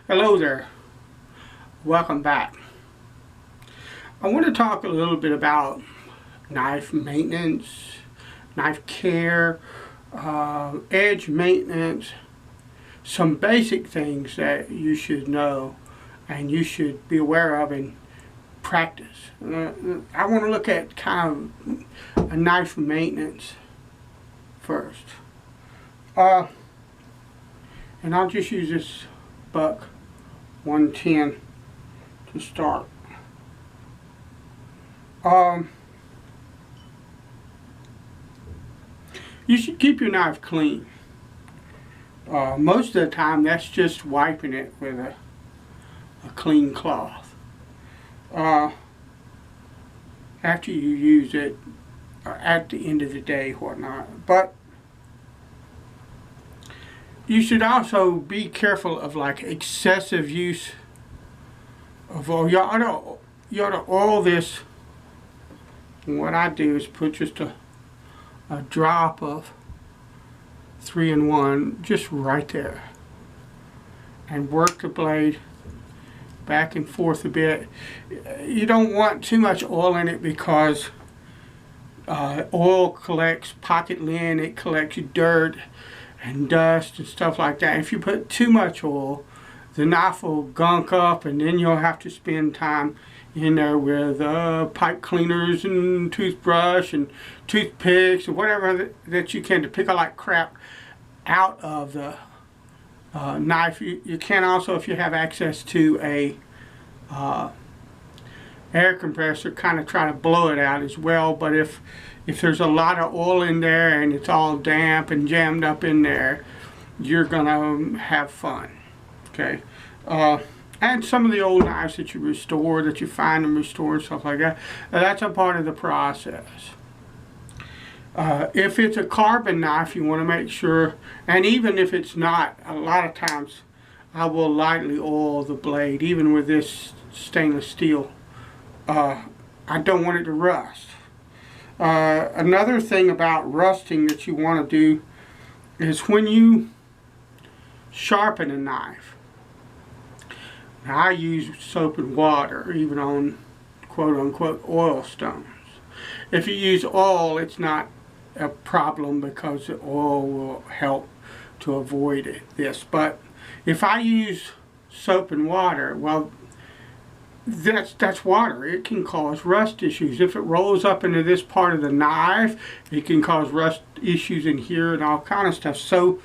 Hello there, welcome back. I want to talk a little bit about knife maintenance, knife care, edge maintenance, some basic things that you should know and you should be aware of in practice. I want to look at kind of a knife maintenance first. And I'll just use this buck 110 to start. You should keep your knife clean. Most of the time that's just wiping it with a clean cloth. After you use it, at the end of the day, whatnot. But you should also be careful of like excessive use of oil. You ought to oil this. And what I do is put just a drop of 3-in-1 just right there and work the blade back and forth a bit. You don't want too much oil in it because oil collects pocket lint, it collects dirt and dust and stuff like that. If you put too much oil, the knife will gunk up, and then you'll have to spend time in there with pipe cleaners and toothbrush and toothpicks and whatever that you can to pick all that crap out of the knife. You can also, if you have access to a air compressor, kind of try to blow it out as well. But if there's a lot of oil in there and it's all damp and jammed up in there, you're gonna have fun. Okay. And some of the old knives that you restore, that you find and restore and stuff like that, that's a part of the process. If it's a carbon knife, you want to make sure, and even if it's not, a lot of times I will lightly oil the blade, even with this stainless steel. I don't want it to rust. Another thing about rusting that you want to do is when you sharpen a knife. Now, I use soap and water even on quote-unquote oil stones. If you use oil, it's not a problem because the oil will help to avoid this. But if I use soap and water, well, that's water. It can cause rust issues. If it rolls up into this part of the knife, it can cause rust issues in here and all kind of stuff. So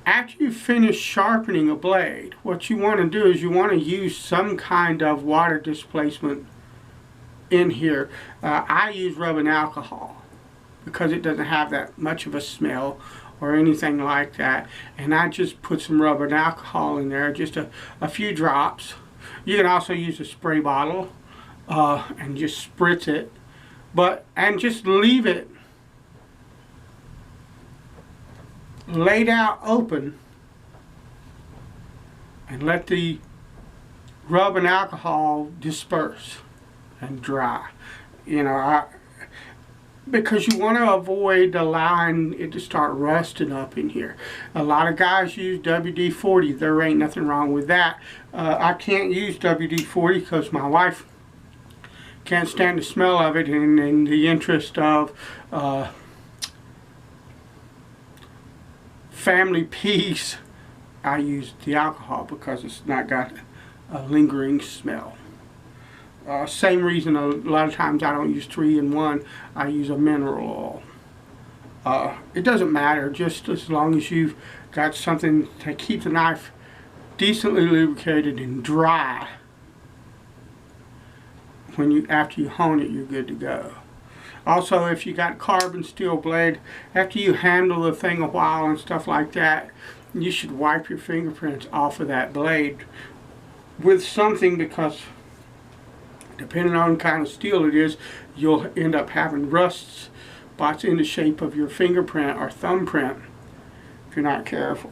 after you finish sharpening a blade, what you want to do is you want to use some kind of water displacement in here. I use rubbing alcohol because it doesn't have that much of a smell or anything like that. And I just put some rubbing alcohol in there, just a few drops. You can also use a spray bottle and just spritz it, and just leave it laid out open and let the rubbing alcohol disperse and dry. You know, because you want to avoid allowing it to start rusting up in here. A lot of guys use WD-40. There ain't nothing wrong with that. I can't use WD-40 because my wife can't stand the smell of it, and in the interest of family peace, I use the alcohol because it's not got a lingering smell. Same reason a lot of times I don't use 3-in-1, I use a mineral oil. It doesn't matter, just as long as you've got something to keep the knife decently lubricated and dry. After you hone it, you're good to go. Also, if you got carbon steel blade, after you handle the thing a while and stuff like that, you should wipe your fingerprints off of that blade with something, because depending on the kind of steel it is, you'll end up having rust spots in the shape of your fingerprint or thumbprint if you're not careful.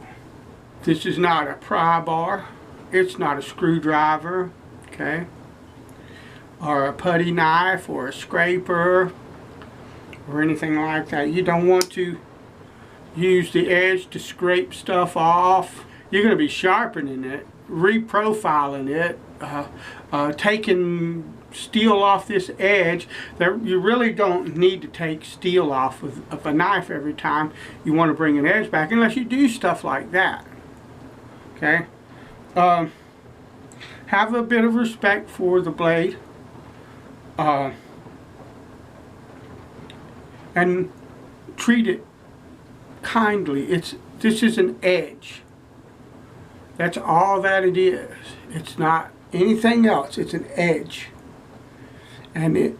This is not a pry bar. It's not a screwdriver, okay? Or a putty knife or a scraper or anything like that. You don't want to use the edge to scrape stuff off. You're going to be sharpening it, reprofiling it, taking steel off this edge. You really don't need to take steel off of a knife every time you want to bring an edge back, unless you do stuff like that. Okay? Have a bit of respect for the blade, and treat it kindly. This is an edge. That's all that it is. It's not anything else. It's an edge. And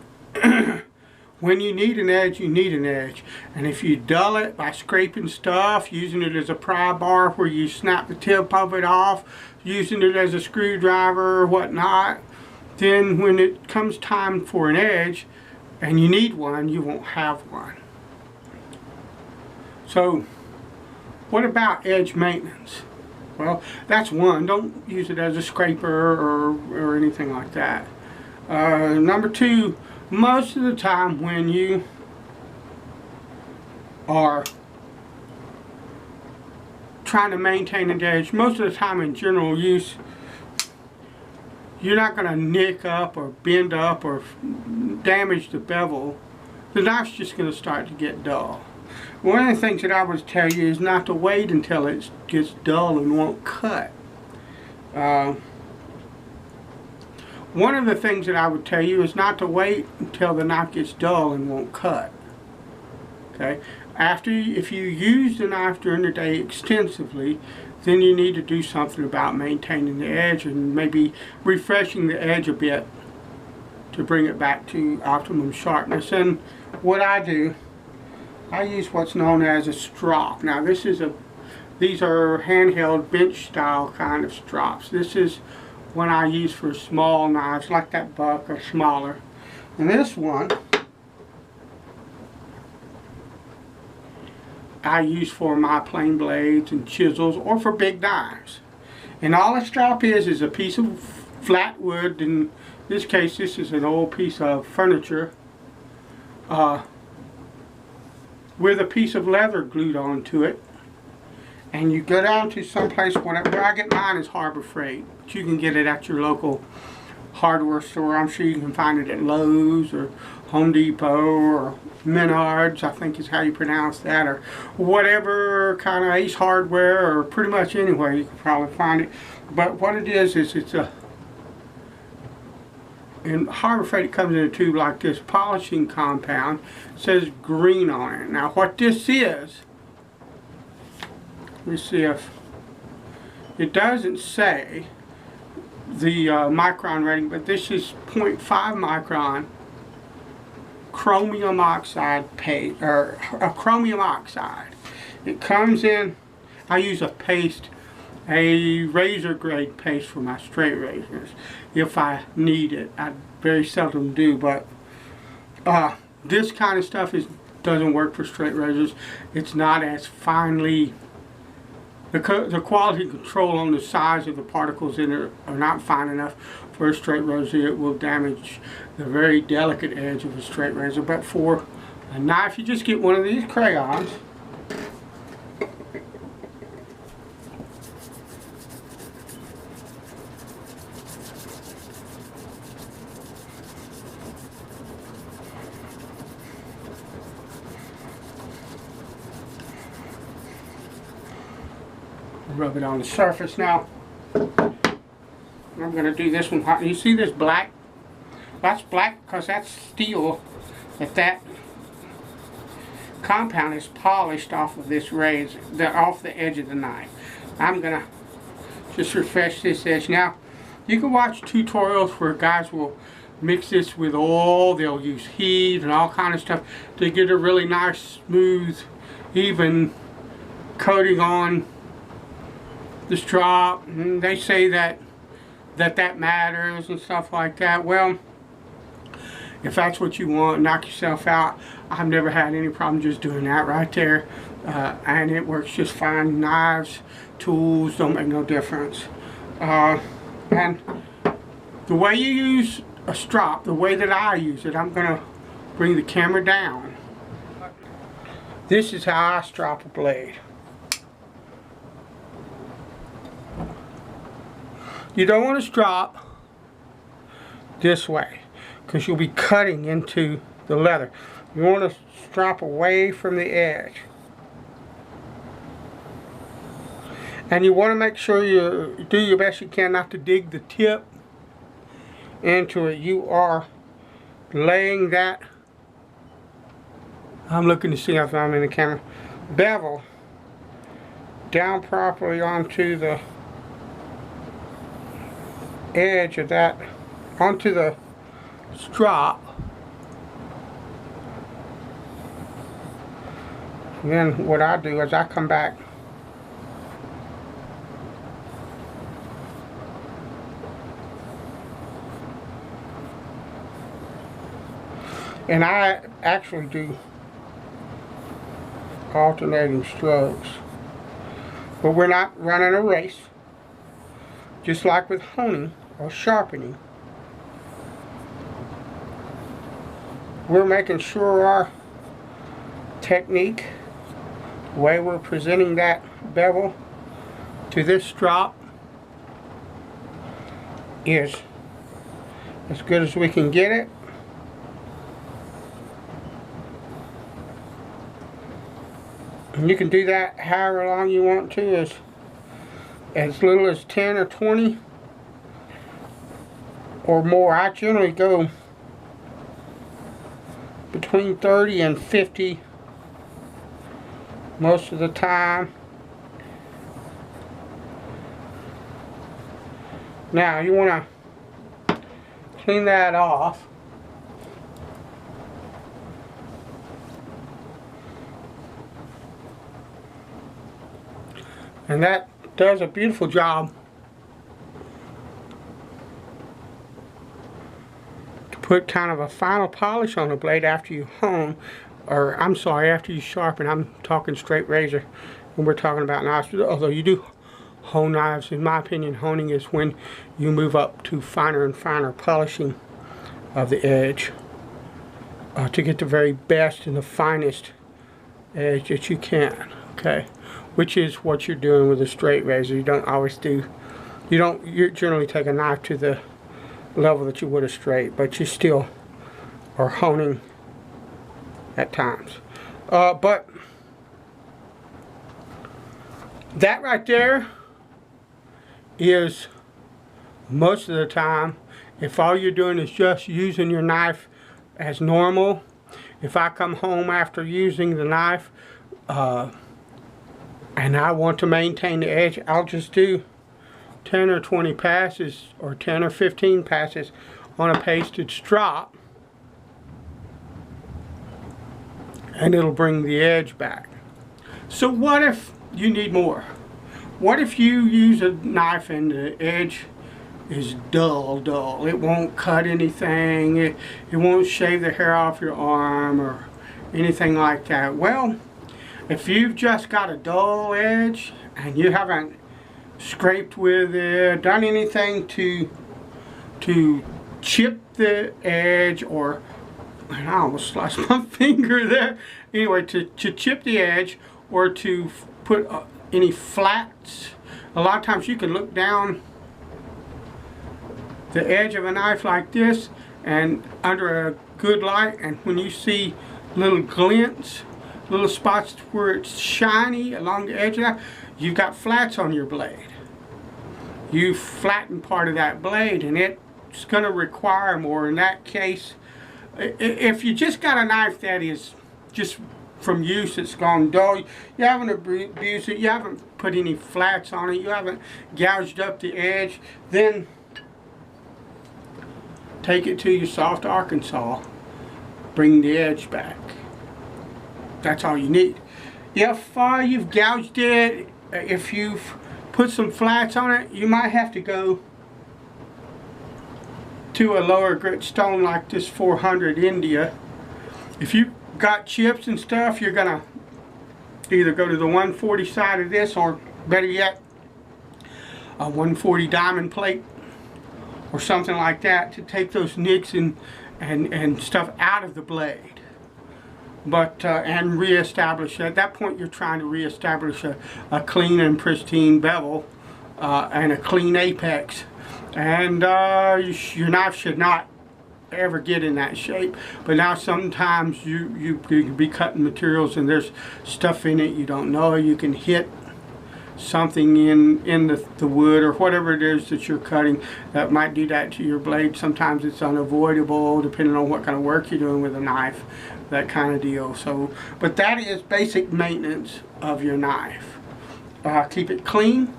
when you need an edge, you need an edge. And if you dull it by scraping stuff, using it as a pry bar where you snap the tip of it off, using it as a screwdriver or whatnot, then when it comes time for an edge and you need one, you won't have one. So what about edge maintenance? Well, that's one. Don't use it as a scraper or anything like that. Number two, most of the time when you are trying to maintain an edge, most of the time in general use, you're not going to nick up or bend up or damage the bevel. The knife's just going to start to get dull. One of the things that I would tell you is not to wait until it gets dull and won't cut. One of the things that I would tell you is not to wait until the knife gets dull and won't cut. Okay? If you use the knife during the day extensively, then you need to do something about maintaining the edge and maybe refreshing the edge a bit to bring it back to optimum sharpness. And what I do, I use what's known as a strop. Now these are handheld bench style kind of strops. This is one I use for small knives like that buck or smaller. And this one I use for my plain blades and chisels or for big knives. And all a strop is a piece of flat wood. In this case, this is an old piece of furniture with a piece of leather glued onto it. And you go down to someplace, where I get mine is Harbor Freight, but you can get it at your local hardware store. I'm sure you can find it at Lowe's or Home Depot or Menards, I think is how you pronounce that, or whatever kind of Ace Hardware, or pretty much anywhere you can probably find it. But what it is it's in Harbor Freight, it comes in a tube like this, polishing compound. It says green on it. Now what this is, let me see if it doesn't say the micron rating, but this is 0.5 micron chromium oxide paste, or a chromium oxide. It comes in, I use a paste, a razor grade paste for my straight razors if I need it. I very seldom do, but this kind of stuff doesn't work for straight razors. It's not as finely, the quality control on the size of the particles in it are not fine enough for a straight razor. It will damage the very delicate edge of a straight razor. But for a knife, you just get one of these crayons. Rub it on the surface now. I'm going to do this one hot. You see this black? That's black because that's steel. That compound is polished off of this razor, off the edge of the knife. I'm going to just refresh this edge. Now, you can watch tutorials where guys will mix this with oil. They'll use heat and all kind of stuff to get a really nice, smooth, even coating on the strop. And they say that matters and stuff like that. Well, if that's what you want, knock yourself out. I've never had any problem just doing that right there, and it works just fine. Knives, tools, don't make no difference. And the way you use a strop, the way that I use it, I'm gonna bring the camera down. This is how I strop a blade. You don't want to strop this way because you'll be cutting into the leather. You want to strop away from the edge. And you want to make sure you do your best you can not to dig the tip into it. You are laying that, I'm looking to see if I'm in the camera, bevel down properly onto the edge of that, onto the strop. And then what I do is I come back and I actually do alternating strokes, but we're not running a race, just like with honing or sharpening. We're making sure our technique, the way we're presenting that bevel to this strop, is as good as we can get it. And you can do that however long you want to, as little as 10 or 20 or more. I generally go between 30 and 50 most of the time. Now you want to clean that off. And that does a beautiful job to put kind of a final polish on the blade after you hone, or I'm sorry, after you sharpen. I'm talking straight razor when we're talking about knives, although you do hone knives. In my opinion, honing is when you move up to finer and finer polishing of the edge to get the very best and the finest edge that you can, okay? Which is what you're doing with a straight razor. You don't always do, you generally take a knife to the level that you would a straight, but you still are honing at times. But that right there is most of the time, if all you're doing is just using your knife as normal. If I come home after using the knife and I want to maintain the edge, I'll just do 10 or 20 passes or 10 or 15 passes on a pasted strop, and it'll bring the edge back. So what if you need more? What if you use a knife and the edge is dull? It won't cut anything, it won't shave the hair off your arm or anything like that. Well, if you've just got a dull edge and you haven't scraped with it, done anything to chip the edge, or, and I almost sliced my finger there. Anyway, to chip the edge or to put any flats. A lot of times you can look down the edge of a knife like this and under a good light, and when you see little glints, little spots where it's shiny along the edge of that, you've got flats on your blade. You flatten part of that blade and it's going to require more. In that case, if you just got a knife that is just from use, it's gone dull, you haven't abused it, you haven't put any flats on it, you haven't gouged up the edge, then take it to your soft Arkansas, bring the edge back. That's all you need. If you've gouged it, if you've put some flats on it, you might have to go to a lower grit stone like this 400 India. If you got chips and stuff, you're gonna either go to the 140 side of this, or better yet, a 140 diamond plate or something like that, to take those nicks and stuff out of the blade. But and reestablish, at that point you're trying to reestablish a clean and pristine bevel and a clean apex. And your knife should not ever get in that shape. But now sometimes you can be cutting materials and there's stuff in it you don't know. You can hit something in the wood or whatever it is that you're cutting that might do that to your blade. Sometimes it's unavoidable depending on what kind of work you're doing with a knife, that kind of deal. So, but that is basic maintenance of your knife. Keep it clean.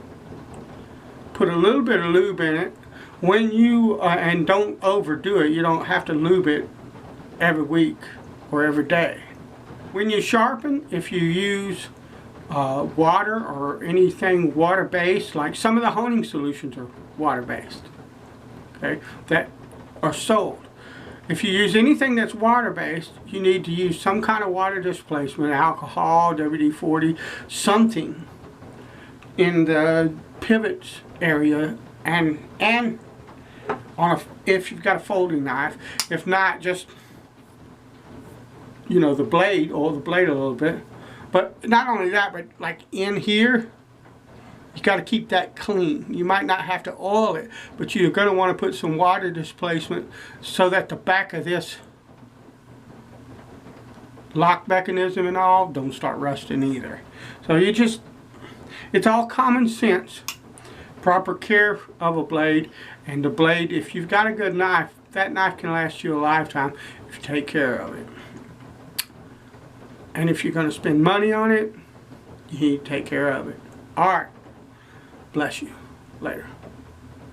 Put a little bit of lube in it. When you and don't overdo it. You don't have to lube it every week or every day. When you sharpen, if you use water or anything water-based, like some of the honing solutions are water-based, okay, that are sold. If you use anything that's water-based, you need to use some kind of water displacement, alcohol, WD-40, something in the pivots area, and on if you've got a folding knife. If not, just, you know, the blade, or the blade a little bit. But not only that, but like in here, you got to keep that clean. You might not have to oil it, but you're going to want to put some water displacement so that the back of this lock mechanism and all don't start rusting either. So you just, it's all common sense. Proper care of a blade, and the blade, if you've got a good knife, that knife can last you a lifetime if you take care of it. And if you're going to spend money on it, you need to take care of it. Alright. Bless you. Later.